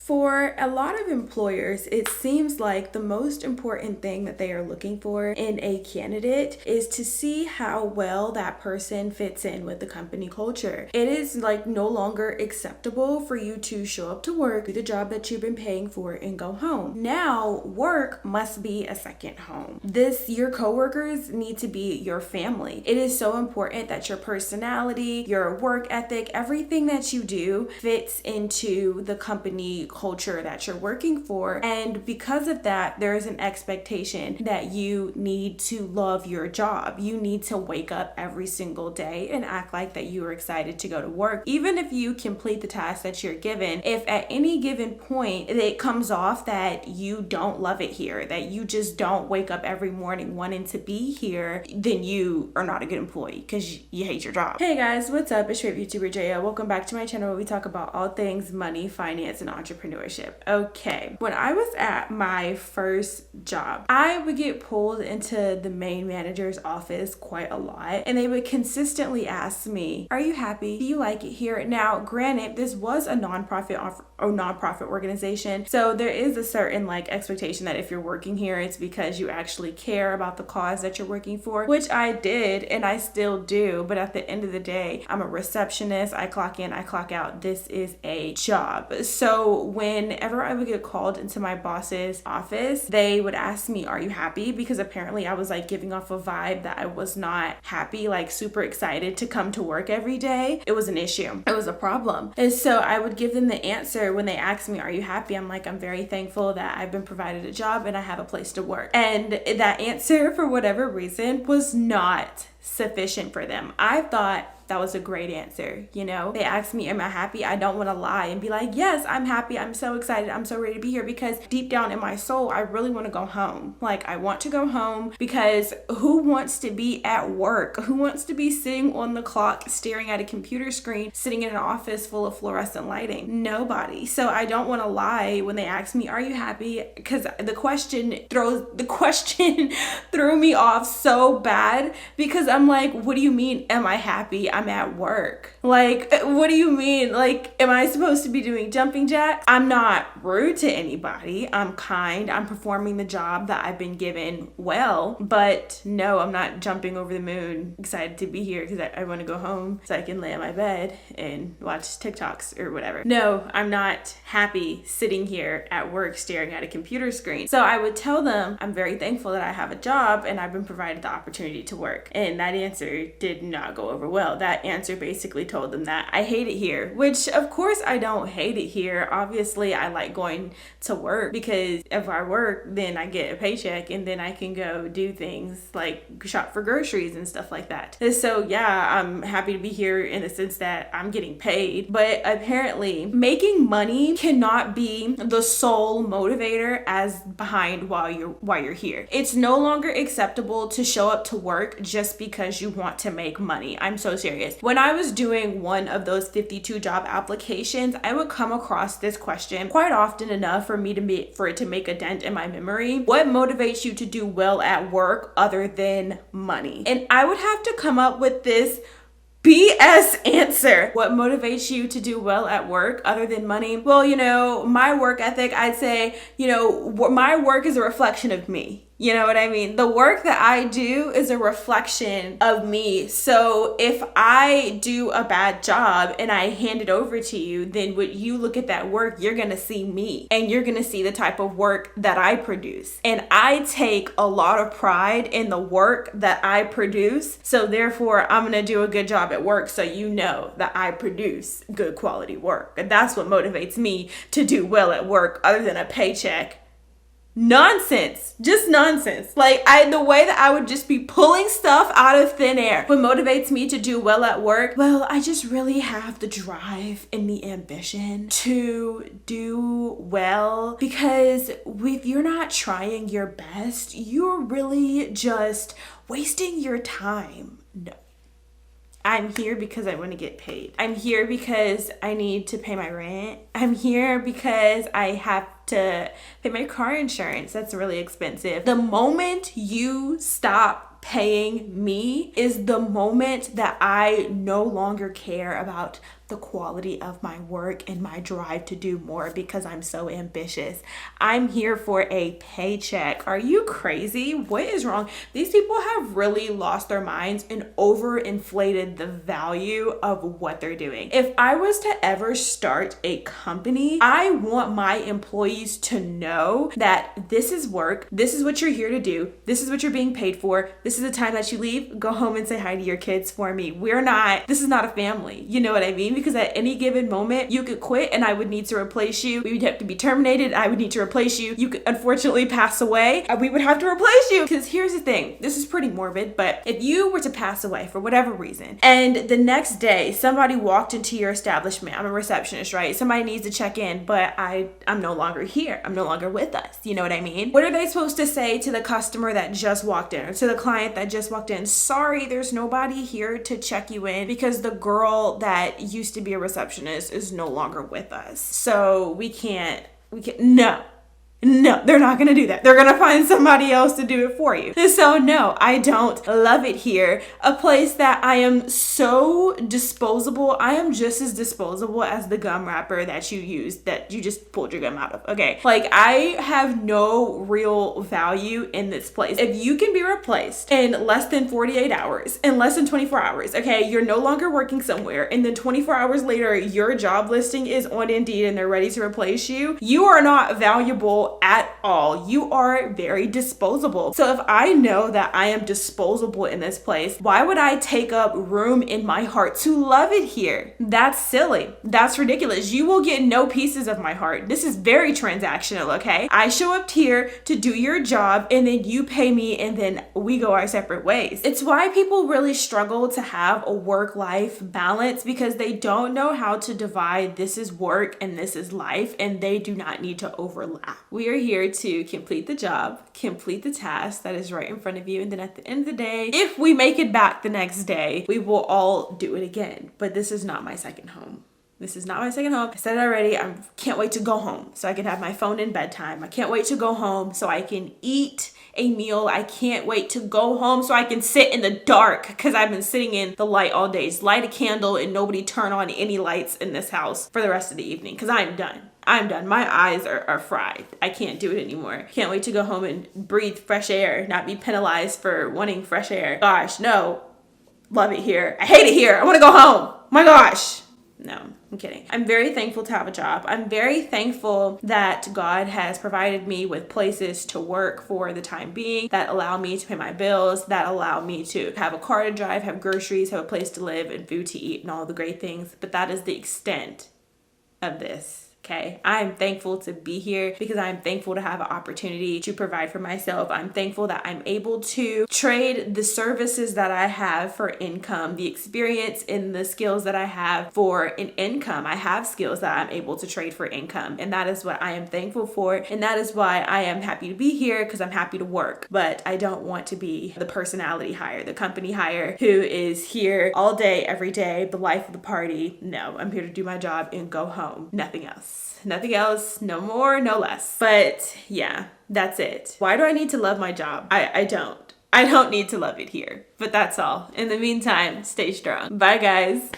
For a lot of employers, it seems like the most important thing that they are looking for in a candidate is to see how well that person fits in with the company culture. It is like no longer acceptable for you to show up to work, do the job that you've been paying for, and go home. Now, work must be a second home. Your coworkers need to be your family. It is so important that your personality, your work ethic, everything that you do fits into the company culture that you're working for. And because of that, there is an expectation that you need to love your job. You need to wake up every single day and act like that you are excited to go to work. Even if you complete the task that you're given, if at any given point it comes off that you don't love it here, that you just don't wake up every morning wanting to be here, then you are not a good employee because you hate your job. Hey guys, what's up? It's your YouTuber Jaya. Welcome back to my channel where we talk about all things money, finance, and entrepreneurship. Okay, when I was at my first job, I would get pulled into the main manager's office quite a lot, and they would consistently ask me, "Are you happy? Do you like it here?" Now, granted, this was a nonprofit organization, so there is a certain expectation that if you're working here, it's because you actually care about the cause that you're working for, which I did and I still do. But at the end of the day, I'm a receptionist. I clock in, I clock out. This is a job. So whenever I would get called into my boss's office, they would ask me, "Are you happy?" Because apparently I was giving off a vibe that I was not happy, super excited to come to work every day. It was an issue. It was a problem. And so I would give them the answer when they asked me, "Are you happy?" I'm like, "I'm very thankful that I've been provided a job and I have a place to work." And that answer, for whatever reason, was not sufficient for them. I thought that was a great answer. They asked me, "Am I happy?" I don't want to lie and be like, "Yes, I'm happy. I'm so excited. I'm so ready to be here," because deep down in my soul, I really want to go home. I want to go home because who wants to be at work? Who wants to be sitting on the clock, staring at a computer screen, sitting in an office full of fluorescent lighting? Nobody. So I don't want to lie when they ask me, "Are you happy?" Because the question threw me off so bad, because I'm like, what do you mean, am I happy? I'm at work. What do you mean? Am I supposed to be doing jumping jacks? I'm not rude to anybody. I'm kind. I'm performing the job that I've been given well. But no, I'm not jumping over the moon, excited to be here because I want to go home so I can lay on my bed and watch TikToks or whatever. No, I'm not happy sitting here at work staring at a computer screen. So I would tell them I'm very thankful that I have a job and I've been provided the opportunity to work. And that answer did not go over well. That answer basically told them that I hate it here, which of course I don't hate it here. Obviously, I like going to work because if I work, then I get a paycheck and then I can go do things like shop for groceries and stuff like that. And so yeah, I'm happy to be here in the sense that I'm getting paid, but apparently making money cannot be the sole motivator as behind why you're here. It's no longer acceptable to show up to work just because you want to make money. I'm so serious. When I was doing one of those 52 job applications, I would come across this question quite often enough for it to make a dent in my memory. What motivates you to do well at work other than money? And I would have to come up with this BS answer. What motivates you to do well at work other than money? Well, my work ethic, I'd say, my work is a reflection of me. You know what I mean? The work that I do is a reflection of me. So if I do a bad job and I hand it over to you, then when you look at that work, you're going to see me and you're going to see the type of work that I produce. And I take a lot of pride in the work that I produce. So therefore, I'm going to do a good job at work so you know that I produce good quality work. And that's what motivates me to do well at work other than a paycheck. Nonsense. Just nonsense. The way that I would just be pulling stuff out of thin air. What motivates me to do well at work? Well, I just really have the drive and the ambition to do well, because if you're not trying your best, you're really just wasting your time. No. I'm here because I want to get paid. I'm here because I need to pay my rent. I'm here because I have to pay my car insurance. That's really expensive. The moment you stop paying me is the moment that I no longer care about the quality of my work and my drive to do more because I'm so ambitious. I'm here for a paycheck. Are you crazy? What is wrong? These people have really lost their minds and overinflated the value of what they're doing. If I was to ever start a company, I want my employees to know that this is work, this is what you're here to do, this is what you're being paid for, this is the time that you leave, go home and say hi to your kids for me. This is not a family. You know what I mean? Because at any given moment, you could quit and I would need to replace you. We would have to be terminated. I would need to replace you. You could unfortunately pass away. We would have to replace you. Because here's the thing. This is pretty morbid, but if you were to pass away for whatever reason, and the next day somebody walked into your establishment, I'm a receptionist, right? Somebody needs to check in, but I'm no longer here. I'm no longer with us. You know what I mean? What are they supposed to say to the customer that just walked in or to the client that just walked in? Sorry, there's nobody here to check you in because the girl that used to be a receptionist is no longer with us. So we can't, no, they're not going to do that. They're going to find somebody else to do it for you. So no, I don't love it here. A place that I am so disposable. I am just as disposable as the gum wrapper that you used, that you just pulled your gum out of. Okay. Like I have no real value in this place. If you can be replaced in less than 48 hours, in less than 24 hours, okay, you're no longer working somewhere. And then 24 hours later, your job listing is on Indeed and they're ready to replace you. You are not valuable at all. You are very disposable. So if I know that I am disposable in this place, why would I take up room in my heart to love it here? That's silly. That's ridiculous. You will get no pieces of my heart. This is very transactional, okay? I show up here to do your job and then you pay me and then we go our separate ways. It's why people really struggle to have a work-life balance because they don't know how to divide this is work and this is life, and they do not need to overlap. We are here to complete the job, complete the task that is right in front of you. And then at the end of the day, if we make it back the next day, we will all do it again. But this is not my second home. This is not my second home. I said it already. I can't wait to go home so I can have my phone in bedtime. I can't wait to go home so I can eat a meal. I can't wait to go home so I can sit in the dark because I've been sitting in the light all day. Just light a candle and nobody turn on any lights in this house for the rest of the evening because I'm done. I'm done. My eyes are fried. I can't do it anymore. Can't wait to go home and breathe fresh air, not be penalized for wanting fresh air. Gosh, no. Love it here. I hate it here. I want to go home. My gosh. No, I'm kidding. I'm very thankful to have a job. I'm very thankful that God has provided me with places to work for the time being that allow me to pay my bills, that allow me to have a car to drive, have groceries, have a place to live and food to eat and all the great things. But that is the extent of this. Okay, I'm thankful to be here because I'm thankful to have an opportunity to provide for myself. I'm thankful that I'm able to trade the services that I have for income, the experience and the skills that I have for an income. I have skills that I'm able to trade for income, and that is what I am thankful for. And that is why I am happy to be here because I'm happy to work. But I don't want to be the personality hire, the company hire who is here all day, every day, the life of the party. No, I'm here to do my job and go home. Nothing else. Nothing else, no more, no less. But yeah, that's it. Why do I need to love my job? I don't. I don't need to love it here. But that's all. In the meantime, stay strong. Bye, guys.